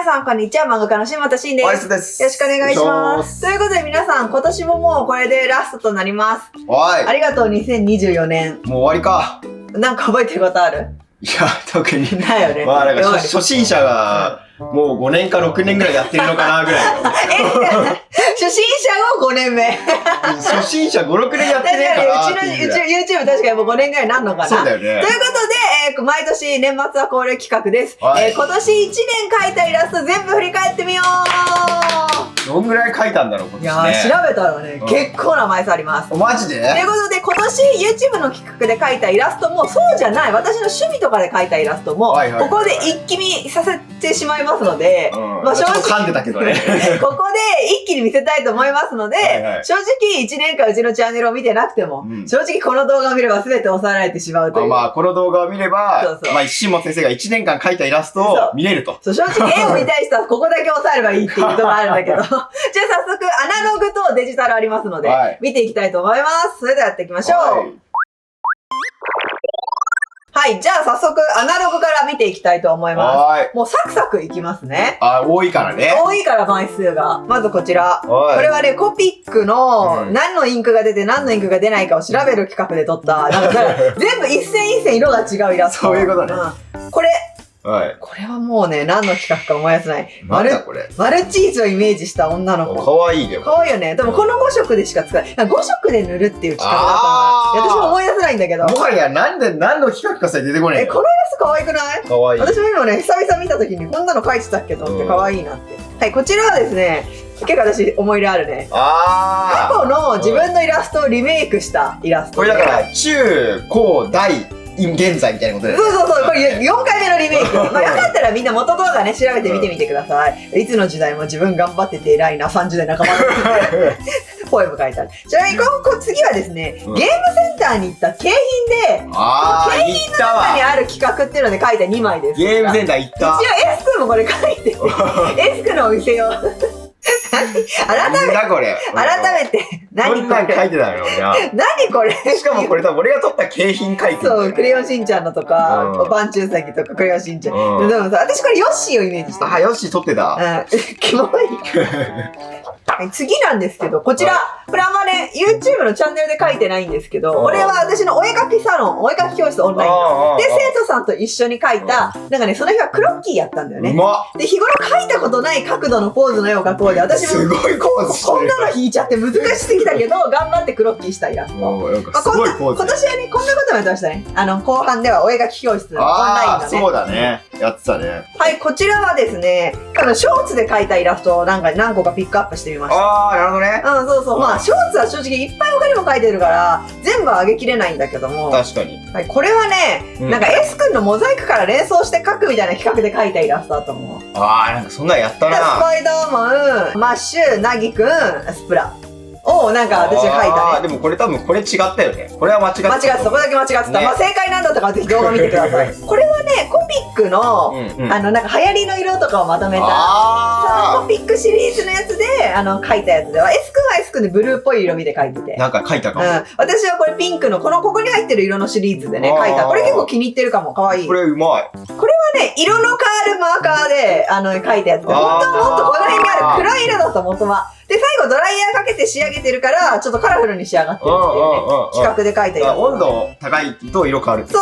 皆さん、こんにちは。漫画家の島田真です。です。よろしくお願いします。ということで、皆さん、今年ももうこれでラストとなります。はい。ありがとう、2024年。もう終わりか。なんか覚えてることある？いや、特に。だよね。まあ、なんか初心者が、もう5年か6年ぐらいやってるのかな、ぐらいの。初心者を5年目。初心者5、6年やってねえかなっていう。うちの YouTube 確かにもう5年ぐらいなんのかな。そうだよね。ということで、毎年年末は恒例企画です。今年1年描いたイラスト全部振り返ってみよう。どんぐらい描いたんだろう、今年ね。いやー、調べたらね、結構な枚数あります。マジで？ということで、今年 YouTube の企画で描いたイラストも、そうじゃない、私の趣味とかで描いたイラストも、ここで一気見させてしまいますので、まあ正直噛んでたけどね。ここで一気に見せたいと思いますので、正直1年間うちのチャンネルを見てなくても、正直この動画を見れば全て抑えられてしまうという。まあ、この動画を見れば、まあ、石本先生が1年間描いたイラストを見れると。そう、正直絵を見たい人はここだけ抑えればいいっていうことがあるんだけど。じゃあ早速、アナログとデジタルありますので、見ていきたいと思います。それではやっていきましょう。はい。じゃあ早速、アナログから見ていきたいと思います。もうサクサクいきますね。多いからね。多いから枚数が。まずこちら。これはね、コピックの何のインクが出て何のインクが出ないかを調べる企画で撮った。なんか全部一線一線色が違うイラスト。そういうことね。これ。これはもうね、何の企画か思い出せない。なんだこれ。マルチーズをイメージした女の子。かわいいね。かわいいよね。でもこの5色でしか使えない。5色で塗るっていう企画だったの。私も思い出せないんだけど。もはや何の企画かさえ出てこない。このイラストかわいくない？かわいい。私も今ね、久々見た時にこんなの描いてたっけと思ってかわいいなって。はい、こちらはですね、結構私思い入れあるね。過去の自分のイラストをリメイクしたイラスト。これだから、中、高、大、現在みたいなことで。そうそうそう、これ4回目のリメイク。まあよかったらみんな元動画ね、調べてみてみてください。いつの時代も自分頑張ってて偉いな、30代半ばのポエム書いてある。ちなみに次はですね、ゲームセンターに行った景品で、景品の中にある企画っていうので書いた2枚です。ゲームセンター行った。一応エスクもこれ書いてて、エスクのお店を。改めて、何これ書いてたのよ、何これしかもこれ多分俺が撮った景品書いてる。そう、クレヨンしんちゃんのとか、バンチュウサギとかクレヨンしんちゃん。でもさ、私これヨッシーをイメージした。ヨッシー撮ってた。キモい。次なんですけど、こちら、これあんまね、YouTube のチャンネルで書いてないんですけど、これは私のお絵描きサロン、お絵描き教室オンラインの。で、生徒さんと一緒に描いた、なんかね、その日はクロッキーやったんだよね。で、日頃描いたことない角度のポーズの絵を描こうで、私も、すごいポーズこんなの引いちゃって難しすぎたけど、頑張ってクロッキーしたイラスト。すごいポーズ。今年はね、こんなこともやってましたね。後半ではお絵描き教室のオンラインのね。そうだね。やってたね。はい、こちらはですね、ショーツで描いたイラストをなんか何個かピックアップしてみました。なるほどね。そうそう。まあ、ショーツは正直いっぱい他にも描いてるから、全部上げきれないんだけども。確かに。はい、これはね、なんか S 君のモザイクから連想して描くみたいな企画で描いたイラストだと思う。なんかそんなんやったな。スパイダーマン、マッシュ、ナギ君、スプラ。なんか私が書いたね。でもこれ多分これ違ったよね。これは間違ってた。間違ってた。これだけ間違ってた。まあ正解なんだったからぜひ動画見てください。これはね、コピックの、なんか流行りの色とかをまとめた、そのコピックシリーズのやつで、書いたやつでは、S 君は S 君でブルーっぽい色味で書いてて。なんか書いたかも。私はこれピンクの、ここに入ってる色のシリーズでね、書いた。これ結構気に入ってるかも。かわいい。これうまい。これはね、色の変わるマーカーで、書いたやつで、本当はもっとこの辺にある黒い色だった元は。で、最後ドライヤーかけて仕上げてるから、ちょっとカラフルに仕上がってるっていうね、企画で書いたやつ。温度高いと色変わる。そう。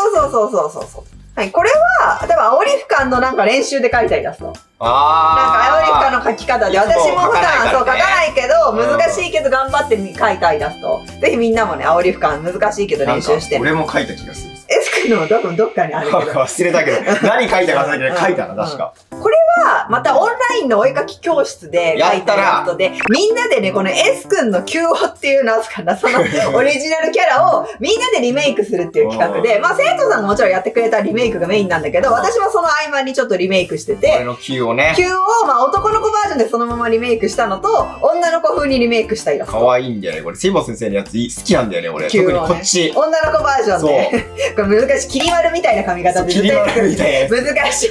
はい、これは、多分、青リフカンのなんか練習で書いたイラスト。なんか、青リフカンの書き方で、私も普段そう書かないけど、難しいけど頑張って書いたイラスト。ぜひみんなもね、青リフカン難しいけど練習して。俺も書いた気がする。S 君のどっかにあるけど。忘れたけど、何書いたか忘れたけど、書いたな、確か。これは、またオンラインのお絵描き教室で書いたイラストで、みんなでね、この S 君の QO っていうなんすかな、そのオリジナルキャラをみんなでリメイクするっていう企画で、まあ生徒さんがもちろんやってくれたリメイクがメインなんだけど、私もその合間にちょっとリメイクしてて、俺の QO ね。QO をまあ男の子バージョンでそのままリメイクしたのと、女の子風にリメイクしたイラスト。可愛いんだよね。これ、セイモ先生のやつ好きなんだよね、俺。特にこっち。女の子バージョンで。これ難しい。切り丸みたいな髪型で。切り丸みたいな。難しい。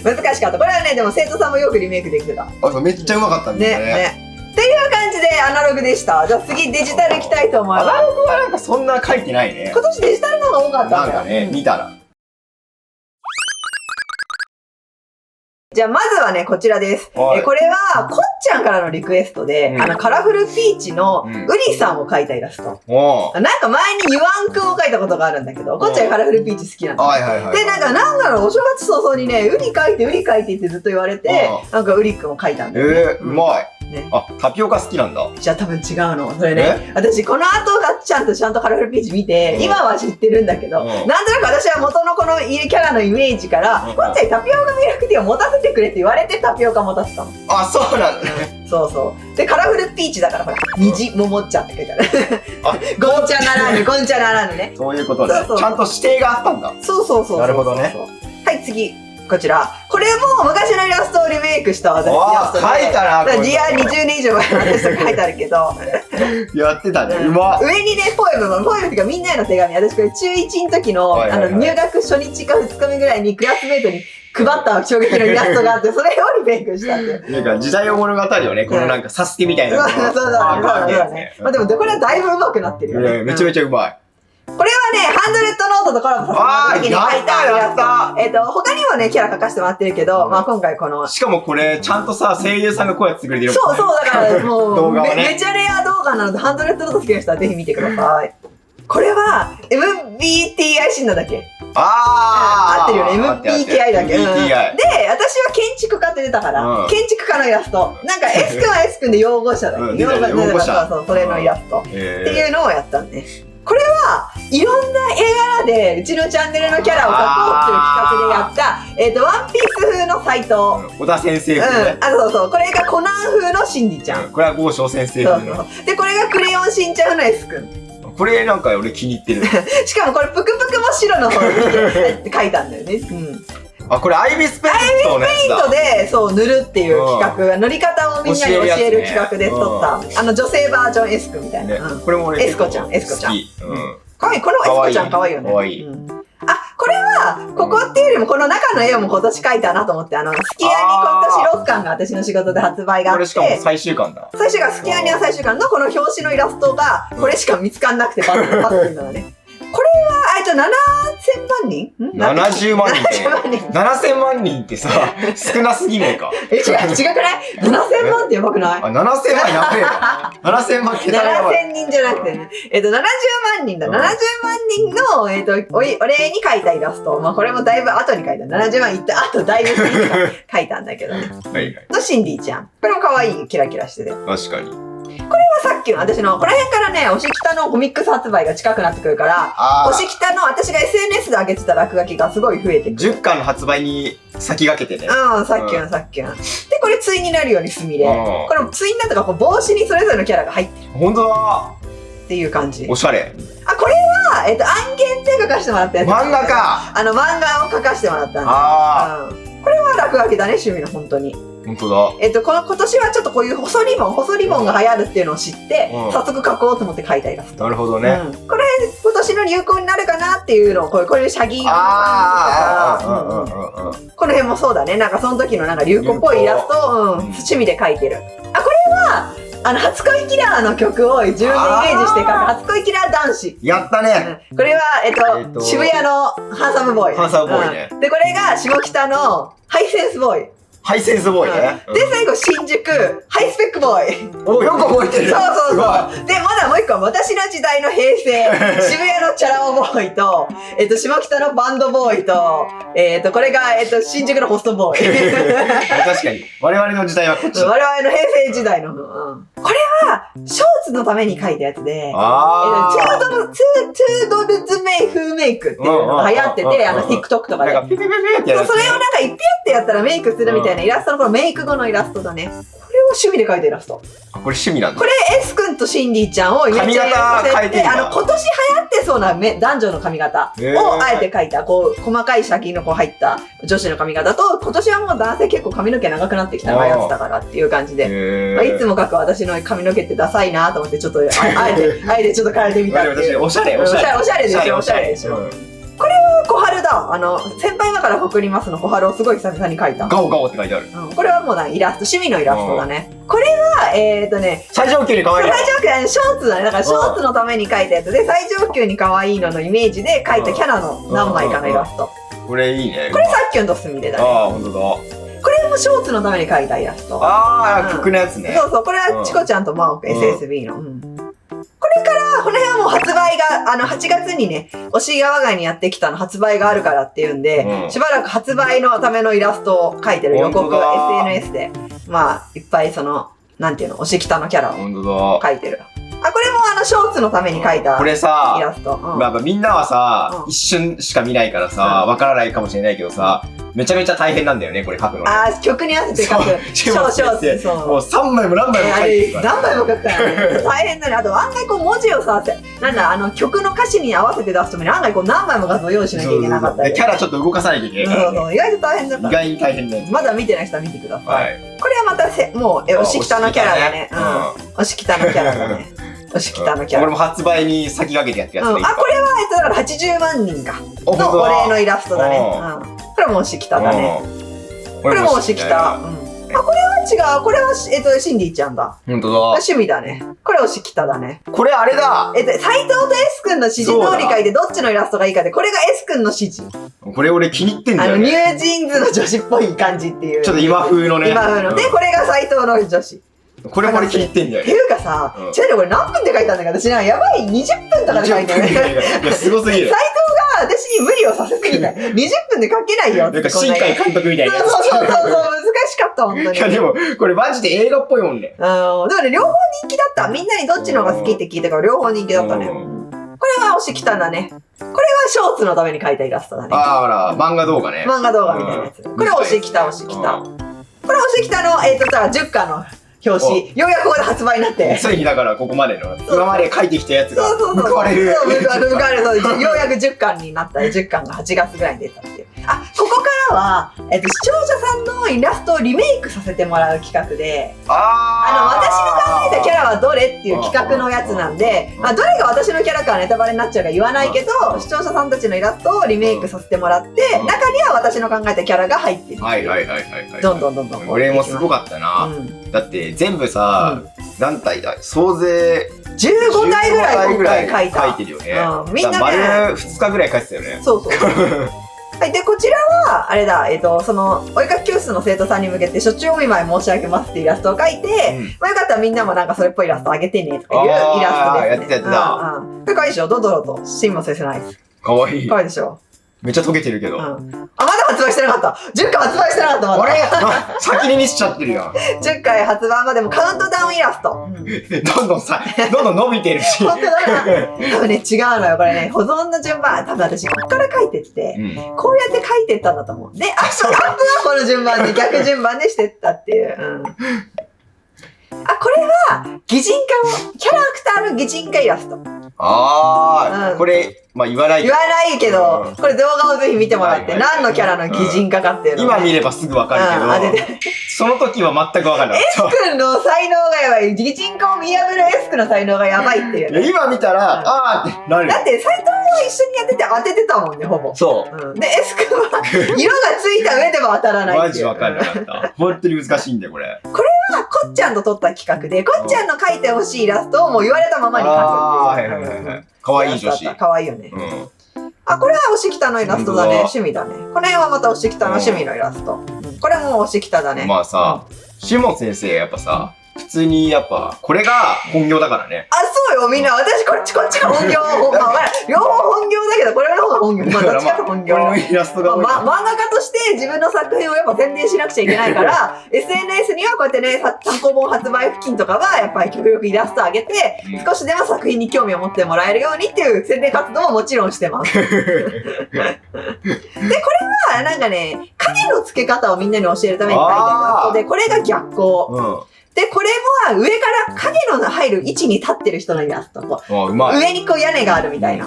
難しかった。これはね、でも生徒さんもよくリメイクできてた。めっちゃうまかったんだよね。っていう感じでアナログでした。じゃあ次デジタルいきたいと思います。アナログはなんかそんな書いてないね。今年デジタルの方が多かったんだよ。なんかね、見たら。じゃあまずはね、こちらです。はいこれは、こっちゃんからのリクエストで、カラフルピーチのうんウリさんを描いたイラスト。おー。なんか前にユアンくんを描いたことがあるんだけど、こっちゃんカラフルピーチ好きなんだ。はいはいはい。で、なんだろう、お正月早々にね、ウリ描いてってずっと言われて、なんかウリくんを描いたんだよね。うまい。ね。あ、タピオカ好きなんだ。じゃあ多分違うの。それね、私この後がちゃんとカラフルピーチ見て、今は知ってるんだけど、なんとなく私は元のこのキャラのイメージから、こっちゃんタピオカミルクティーを持たせてくれって言われてタピオカ持たせたの。あ、そうなんだね。そうそう。で、カラフルピーチだからほら、虹桃茶って書いてある。あ、ゴンチャならぬ、ゴンチャならぬね。そういうことね。そうちゃんと指定があったんだ。そう。なるほどね。はい、次。こちら。これも昔のイラストをリメイクした私イラストで。書いたな、これ。リア20年以上前の私とか書いてあるけど。やってたね。うまっ。上にね、ポエムっていうかみんなへの手紙。私これ中1の時の、入学初日か2日目ぐらいにクラスメートに配った衝撃のイラストがあって、それをリメイクしたんで。なんか時代を物語をね、このなんかサスケみたいな。そう。まあでもこれはだいぶ上手くなってるよね。めちゃめちゃうまい。これはね、ハンドレッドノートとコラボさせてもらった時に書いたイラスト。他にもね、キャラ描かせてもらってるけど、まあ今回この。しかもこれ、ちゃんとさ、声優さんが声やってくれてる。そう、だからもう、動画をねめちゃレア動画なので、ハンドレッドノート好きな人はぜひ見てください。これは、MBTI 診断だっけ？合ってるよね。MBTI だっけ？で、私は建築家って出たから、建築家のイラスト。なんか S 君は S 君で擁護者だっけ？擁護者。そう、それのイラスト。っていうのをやったんで。これはいろんな絵柄でうちのチャンネルのキャラを描こうっていう企画でやった、ワンピース風のサイト。小田先生風ね。そう。これがコナン風のシンディちゃん。これはゴーショウ先生風の。で、これがクレヨンしんちゃん風の S 君。これなんか俺気に入ってる。しかもこれぷくぷくも白の方に描いたんだよね。あ、これアイビスペイントのやつだ。アイビスペイントで、そう、塗るっていう企画、塗り方をみんなに教える企画で撮った、女性バージョン S 君みたいな。これも俺、エスコちゃん。かわいい。このエスコちゃんかわいいよね。かわいい。これは、ここっていうよりも、この中の絵をも今年描いたなと思って、すき家に今年6巻が私の仕事で発売があって。これしかも最終巻だ。最終巻、すき家には最終巻のこの表紙のイラストが、これしか見つかんなくてパッていうのがね。これは、7000万人 ?70 万人って。7000万人ってさ、少なすぎねえか。違くない ?7000 万ってやばくない？あ、7000万やべえわ。7000万桁がやばい。7000人じゃなくてね。70万人だ。70万人の、お礼に描いたイラスト。まあこれもだいぶ後に描いた。70万いった後だいぶ過ぎて描いたんだけどね。のシンディちゃん。これも可愛い、キラキラしてて。確かに。これはさっきの私の、この辺からね、押し北のコミックス発売が近くなってくるから、押し北の私が SNS で上げてた落書きがすごい増えてくる。10巻の発売に先駆けてね。さっきの。で、これ対になるようにすみれ。これ対になったから帽子にそれぞれのキャラが入ってる。ほんとだ。っていう感じ。おしゃれ。これは、案件って書かせてもらったやつ。漫画か。漫画を書かせてもらったんだ。これは落書きだね、趣味の本当に。本当だ。今年はちょっとこういう細リボンが流行るっていうのを知って、早速書こうと思って書いたイラスト。なるほどね。これ、今年の流行になるかなっていうのを、こういうシャギーの感じとか、この辺もそうだね。なんかその時のなんか流行っぽいイラストを、趣味で描いてる。これは、初恋キラーの曲を自分でイメージして描く、初恋キラー男子。やったね。これは、渋谷のハンサムボーイ。ハンサムボーイね。で、これが下北のハイセンスボーイ。ハイセンスボーイね。で、最後、新宿、ハイスペックボーイ。お、よく覚えてる。そう。で、まだもう一個は、私の時代の平成、渋谷のチャラ男ボーイと、下北のバンドボーイと、これが、新宿のホストボーイ。確かに。我々の時代はこっち。我々の平成時代の。これは、ショーツのために書いたやつで、ツードルズメイフメイクっていうのが流行ってて、TikTok とかで。ピピピピってやる。それをなんかピュってやったらメイクするみたいなイラストのこのメイク後のイラストだね。これを趣味で描いたイラスト。これ趣味なんだ。これ S 君とシンディちゃんを髪型描いてる。今年流行ってそうな男女の髪型をあえて描いた、細かいシャキの入った女子の髪型と、今年はもう男性結構髪の毛長くなってきたのがやってたからっていう感じで、いつも描く私の髪の毛ってダサいなと思ってちょっとあえてちょっと変えてみたっていう。おしゃれでしょ。これは小春だ。先輩だから送りますの小春をすごい久々に描いた。ガオガオって書いてある。これはもう趣味のイラストだね。これは、最上級に可愛い。最上級、ショーツだね。だからショーツのために描いたやつで、最上級に可愛いののイメージで描いたキャラの何枚かのイラスト。これいいね。これさっきのドスミレだね。ほんとだ。これももショーツのために描いたイラスト。ああ、曲のやつね。そうそう、これはチコちゃんとマオク SSB の。これから、この辺はもう発売が、8月にね、推しが我が家にやってきたの発売があるからっていうんで、しばらく発売のためのイラストを描いてる予告、SNS で。まあ、いっぱいなんていうの、推し北のキャラを描いてる。これもショーツのために描いたこれさ、イラスト。みんなはさ、一瞬しか見ないからさ、わからないかもしれないけどさ、めちゃめちゃ大変なんだよね、これ描くの。曲に合わせて描く。ショーツ。そう。もう3枚も何枚も描いてるから。何枚も描くからね。大変だね。あと案外文字をさ、曲の歌詞に合わせて出すために案外何枚も画像用意しなきゃいけなかったり。キャラちょっだかさなきゃいけない。そう、意外と大変だった。意外に大変だよ。まだ見てない人は見てください。これはまたもう、推し北のキャラだね。推し北のキャラだね。推し北のキャラ。これも発売に先駆けてやってやつだ。これはだから80万人か。のお礼のイラストだね。これも推し北だね。これも推し北。これは違う。これは、シンディちゃんだ。ほんとだ。趣味だね。これ推し北だね。これあれだ。斎藤と S 君の指示通り書いてどっちのイラストがいいかで、これが S 君の指示。これ俺気に入ってんだよね。ニュージーンズの女子っぽい感じっていう。ちょっと今風のね。今風の。で、これが斎藤の女子。これも俺気に入ってんだよね。っていうかさ、違うね、これ何分で書いたんだけど、私やばい20分とかで書いてる。いや、すごすぎる。斎藤が私に無理をさせすぎた。20分で書けないよ。なんか新海監督みたいな。そう、難しかった、本当に。いや、でも、これマジで映画っぽいもんね。でもね、両方人気だった。みんなにどっちの方が好きって聞いたから、両方人気だったね。これは推しきたんだね。これはショーツのために描いたイラストだね。ほら、漫画動画ね。漫画動画みたいなやつ。これ推しきた、推しきた。これ推しきたの、10巻の表紙。ようやくここで発売になって。ついにだからここまでの、今まで書いてきたやつが報われる。報われる。ようやく10巻になった。10巻が8月ぐらいに出たっていう。ここからは、視聴者さんのイラストをリメイクさせてもらう企画で、私の考えたキャラはどれっていう企画のやつなんで、どれが私のキャラかはネタバレになっちゃうから言わないけど、視聴者さんたちのイラストをリメイクさせてもらって、中には私の考えたキャラが入ってる。どんどん。俺もすごかったな。だって全部さ、何体だ総勢15体ぐらい今回書いてるよね。みんなね。丸2日ぐらい書いてたよね。そう。はい。で、こちらは、あれだ、お絵かき教室の生徒さんに向けて、初中お見舞い申し上げますっていうイラストを描いて、よかったらみんなもなんかそれっぽいイラストあげてね、とかいうイラストですね。やってた。これかわいいでしょドドロと、シンモ先生のアイス。かわいい。かわいいでしょめっちゃ溶けてるけど。まだ発売してなかった。10回発売してなかった、まだ。あれ先に見せちゃってるやん。10回発売までもカウントダウンイラスト。どんどん伸びてるし。本当だな。多分ね、違うのよ。これね、保存の順番。多分私、こっから書いてって、こうやって書いてったんだと思う。で、アップはこの順番で、逆順番でしてったっていう。これは、キャラクターの擬人化イラスト。これ、言わないけど、これ動画をぜひ見てもらって、何のキャラの擬人化かっていうの。今見ればすぐわかるけど、その時は全くわかんない。S 君の才能がやばい。擬人化を見破る S 君の才能がやばいっていう。今見たら、ってなる。だって、斎藤は一緒にやってて当ててたもんね、ほぼ。そう。で、S 君は、色がついた上でも当たらないっていう。マジわかんなかった。本当に難しいんだよ、これ。これは、こっちゃんと撮った企画で、こっちゃんの描いてほしいイラストをもう言われたままに描くっていう。かわいい女子。かわいいよね。これは推しきたのイラストだね。趣味だね。この辺はまた推しきたの趣味のイラスト。これも推しきただね。まあさ、シモン先生やっぱさ、普通にやっぱ、これが本業だからね。そうよ、みんな。私こっちが本業。両方本業だけど、これの方が本業。どっちかと本業。これのイラストが多い。漫画家として自分の作品をやっぱ宣伝しなくちゃいけないから、SNS にはこうやってね、単行本発売付近とかは、やっぱり極力イラスト上げて、少しでも作品に興味を持ってもらえるようにっていう宣伝活動ももちろんしてます。で、これは、なんかね、影の付け方をみんなに教えるために書いたイラストで、これが逆光。で、これも上から影の入る位置に立ってる人のイラスト。上にこう屋根があるみたいな。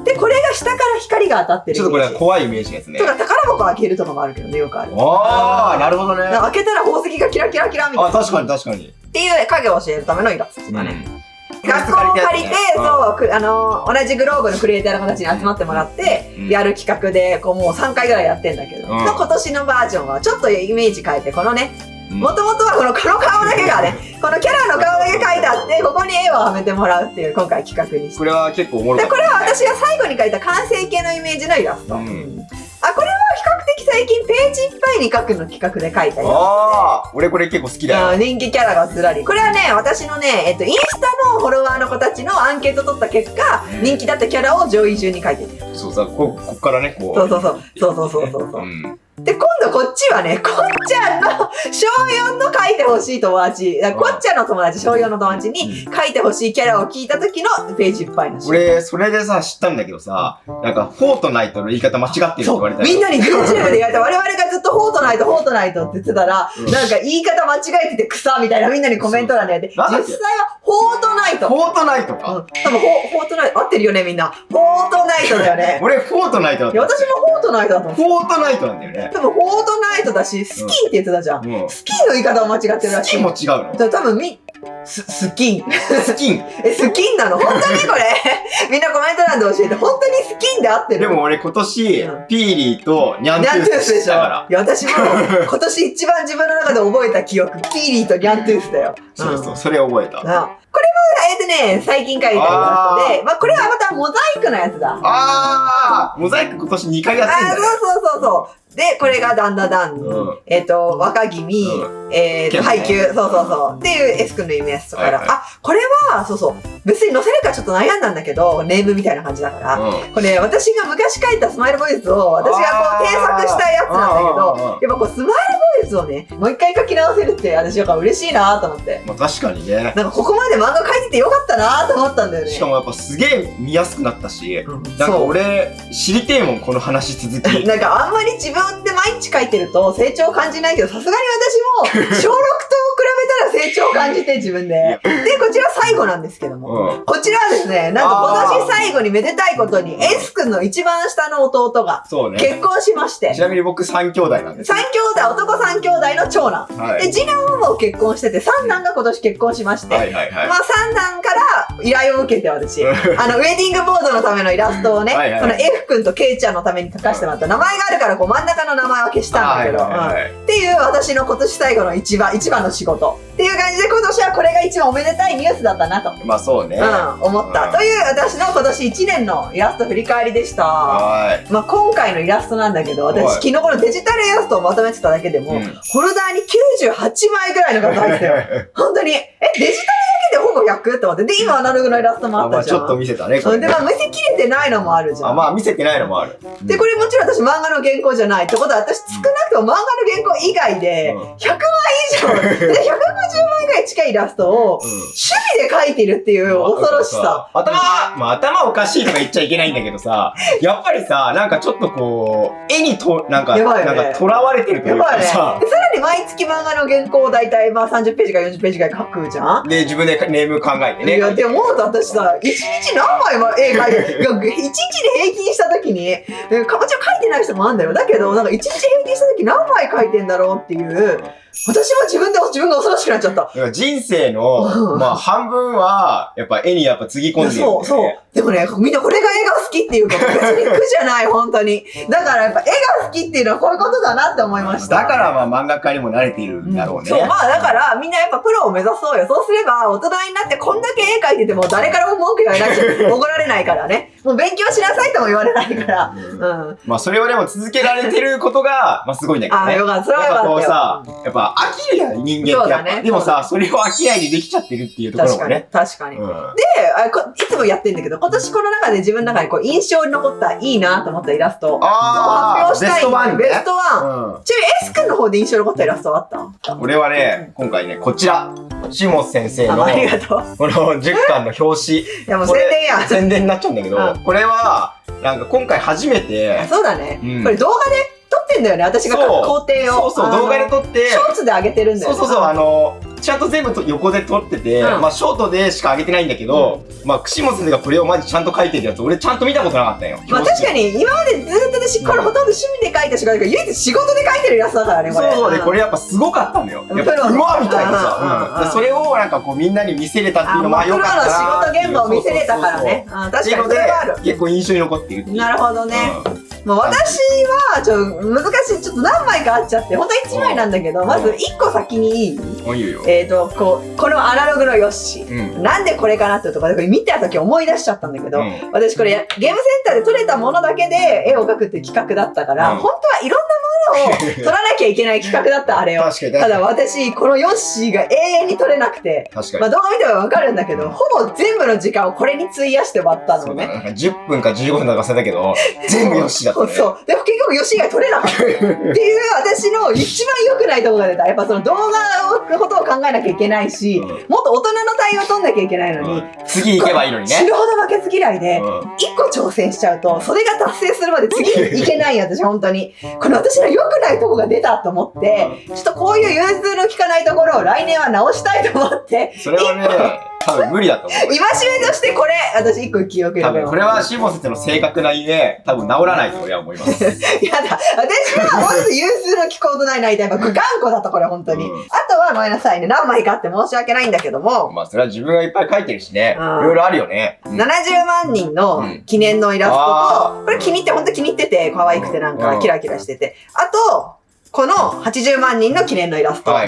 で、これが下から光が当たってる。ちょっとこれ怖いイメージですね。とか宝箱開けるとかもあるけどね、よくある。なるほどね。開けたら宝石がキラキラキラみたいな。確かに。っていう影を教えるためのイラストだね。学校を借りて、同じグローブのクリエイターの子たちに集まってもらって、やる企画で、もう3回ぐらいやってんだけど、今年のバージョンはちょっとイメージ変えて、このね、もともとはこの顔だけがね、このキャラの顔だけ描いてあって、ここに絵をはめてもらうっていう今回企画にして。これは結構おもろかった。これは私が最後に描いた完成形のイメージのイラスト。これは的最近ページいっぱいに書くの企画で書いたりああ、俺これ結構好きだよ。人気キャラがずらり。これはね、私のね、インスタのフォロワーの子たちのアンケート取った結果、人気だったキャラを上位順に書いてる。そうさ、こっからね、こう。そう。で、今度こっちはね、こっちゃんの小4の書いてほしい友達、こっちゃんの友達、小4の友達に書いてほしいキャラを聞いた時のページいっぱいの。俺、それでさ、知ったんだけどさ、なんか、フォートナイトの言い方間違ってるって言われたよ。みんなに YouTube で言われた。我々がずっとフォートナイトって言ってたら、なんか言い方間違えてて草みたいなみんなにコメント欄でやって、実際はフォートナイト。フォートナイトか。多分フォートナイト、合ってるよねみんな。フォートナイトだよね。俺、フォートナイトだった。私もフォートナイトだと思う。フォートナイトなんだよね。多分フォートナイトだし、スキーって言ってたじゃん。スキーの言い方を間違ってるらしい。スキーも違うの？多分スキン。スキン。スキンなの？本当にこれみんなコメント欄で教えて。本当にスキンで合ってる？でも俺今年、ピーリーとニャントゥースしたから。いや、私も今年一番自分の中で覚えた記憶、ピーリーとニャントゥースだよ。そう、それ覚えた。これも、最近書いたイラストで、これはまたモザイクのやつだ。モザイク今年2回やってんだね。そう。で、これがダンダダン、若君、配給、そう。っていう S 君のイメージとかから、これは、別に載せるかちょっと悩んだんだけど、ネームみたいな感じだから、これ私が昔書いたスマイルボイスを、私がこう添削したやつなんだけど、やっぱこうスマイルボイスをね、もう一回書き直せるって、私やっぱ嬉しいなと思って。まあ確かにね。なんかここまで漫画書いててよかったなと思ったんだよね。しかもやっぱすげえ見やすくなったし、なんか俺、知りてえもん、この話続き。なんかあんまり自分で毎日書いてると成長を感じないけど、さすがに私も小6と比べたら成長を感じて自分で。で、こちら最後なんですけども、こちらはですね、なんか今年最後にめでたいことに S 君の一番下の弟が結婚しまして。ちなみに僕3兄弟なんです。3兄弟、男3兄弟の長男。で、次男ももう結婚してて、三男が今年結婚しまして、まあ三男から依頼を受けて私、ウェディングボードのためのイラストをね、この F 君と K ちゃんのために書かせてもらった。名前があるからこう真ん中の名前は消したんだけど、っていう私の今年最後の一番の仕事っていう感じで、今年はこれが一番おめでたいニュースだったなと。まあそうね。思った。という私の今年1年のイラスト振り返りでした。まあ今回のイラストなんだけど、私昨日このデジタルイラストをまとめてただけでも、ホルダーに98枚ぐらいの画像入ってたよ。本当に。デジタルだけでほぼ100って思って。で、今アナログのイラストもあったじゃん。ちょっと見せたね。で、まあ見せきれてないのもあるじゃん。まあ見せてないのもある。で、これもちろん私漫画の原稿じゃないってことは、私少なくとも漫画の原稿以外で、100枚以上、150枚ぐらい近いイラストを、趣味で描いてるっていう恐ろしさ。頭おかしいとか言っちゃいけないんだけどさ、やっぱりさ、なんかちょっとこう、絵になんか囚われてるというかさ。さらに毎月漫画の原稿をだいたい30ページか40ページぐらい書くじゃん。で、自分でネーム考えてね。いや、でも私さ、1日何枚も絵描いて、1日で平均した時に、かぼちゃ書いてない人もあるんだよ。だけど、なんか1日平均した時何枚書いてんだろうっていう、私も自分が恐ろしくなっちゃった。人生の、まあ半分は、やっぱ絵につぎ込んでる、ね。そう。でもね、みんなこれが絵が好きっていうか、別に苦じゃない、本当に。だからやっぱ絵が好きっていうのはこういうことだなって思いました。だからまあ漫画家にも慣れているんだろうね。そう、まあだからみんなやっぱプロを目指そうよ。そうすれば大人になってこんだけ絵描いてても誰からも文句言われないし、怒られないからね。もう勉強しなさいとも言われないから。まあそれをでも続けられてることが、まあすごいんだけどね。よかった。それはよかったよ。やっぱこうさ、やっぱ飽きるやん、人間ってやっぱ。でもさ、それを飽きないでできちゃってるっていうところもね。確かに。で、いつもやってんだけど、今年この中で自分の中でこう印象に残ったいいなと思ったイラストを発表したい。ベストワン。ちなみに S 君の方で印象に残ったイラストはあった？俺はね、今回ね、こちら。下本先生の、この10巻の表紙。いやもう宣伝や。宣伝になっちゃうんだけど、これは、なんか今回初めて。そうだね。これ動画で撮ってんだよね、私が工程を。そう、動画で撮って。ショーツで上げてるんだよね。そうちゃんと全部横で撮ってて、まあショートでしか上げてないんだけど、まあ串本先生がこれをマジちゃんと書いてるやつ、俺ちゃんと見たことなかったよ。まあ確かに、今までずっと私、これほとんど趣味で書いたしかないから、唯一仕事で書いてるイラストだからね、これ。そうで、これやっぱすごかったのよ。やっぱうわみたいなさ。それをなんかこうみんなに見せれたっていうのも良かったな。プロの仕事現場を見せれたからね。確かにそれはある。結構印象に残っている。なるほどね。もう私は、難しい。ちょっと何枚かあっちゃって、本当は1枚なんだけど、まず1個先にいい？いいよ。このアナログのヨッシー。なんでこれかなっていうところで、これ見た時思い出しちゃったんだけど、私これゲームセンターで撮れたものだけで絵を描くっていう企画だったから、本当はいろんなものを撮らなきゃいけない企画だったあれを。確かに。ただ私、このヨッシーが永遠に撮れなくて、確かに。まあ動画見てもわかるんだけど、ほぼ全部の時間をこれに費やして終わったのね。なんか10分か15分だか忘れたけど、全部ヨッシーだったね。そう。でも結局ヨッシーが撮れなかった。っていう私の一番良くないところが出た。やっぱその動画のことを考えなきゃいけないし、もっと大人の対応を取んなきゃいけないのに、次行けばいいのにね。死ぬほど負けず嫌いで、一個挑戦しちゃうと、それが達成するまで次行けないよ、私本当に。この私の良くないとこが出たと思って、ちょっとこういう融通の利かないところを来年は直したいと思って、それはね、多分無理だと思う。戒めとしてこれ、私一個記憶に多分これはシモン先生の正確なね、多分治らないと俺は思います。やだ。私は本当に融通の利く大人になりたい。頑固だとこれ本当に。あとはごめんなさいね。何枚かあって申し訳ないんだけども。まあそれは自分がいっぱい描いてるしね。いろいろあるよね。70万人の記念のイラストと、これ気に入って、本当気に入ってて、可愛くてなんかキラキラしてて。あと、この80万人の記念のイラストは、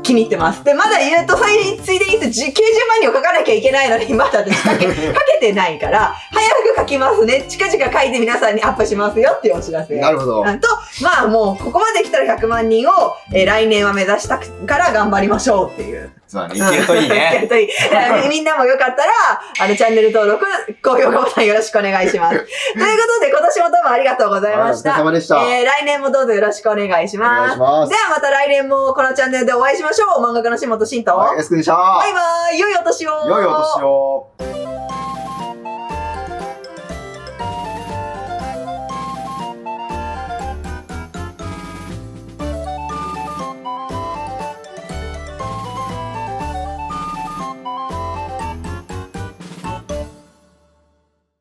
気に入ってます。で、まだ言うと、ついでに90万人を書かなきゃいけないのに、まだ私書けてないから、早く書きますね。近々書いて皆さんにアップしますよっていうお知らせ。なるほど。と、まあもう、ここまで来たら100万人を、来年は目指したから頑張りましょうっていう。そうだね。いけるといいね。いけるといい。みんなもよかったら、チャンネル登録、高評価ボタンよろしくお願いします。ということで、今年もどうもありがとうございました。お疲れ様でした。来年もどうぞよろしくお願いします。ではまた来年もこのチャンネルでお会いしましょう。漫画家の下本慎と。エスクでした。バイバイ。良いお年を。良いお年を。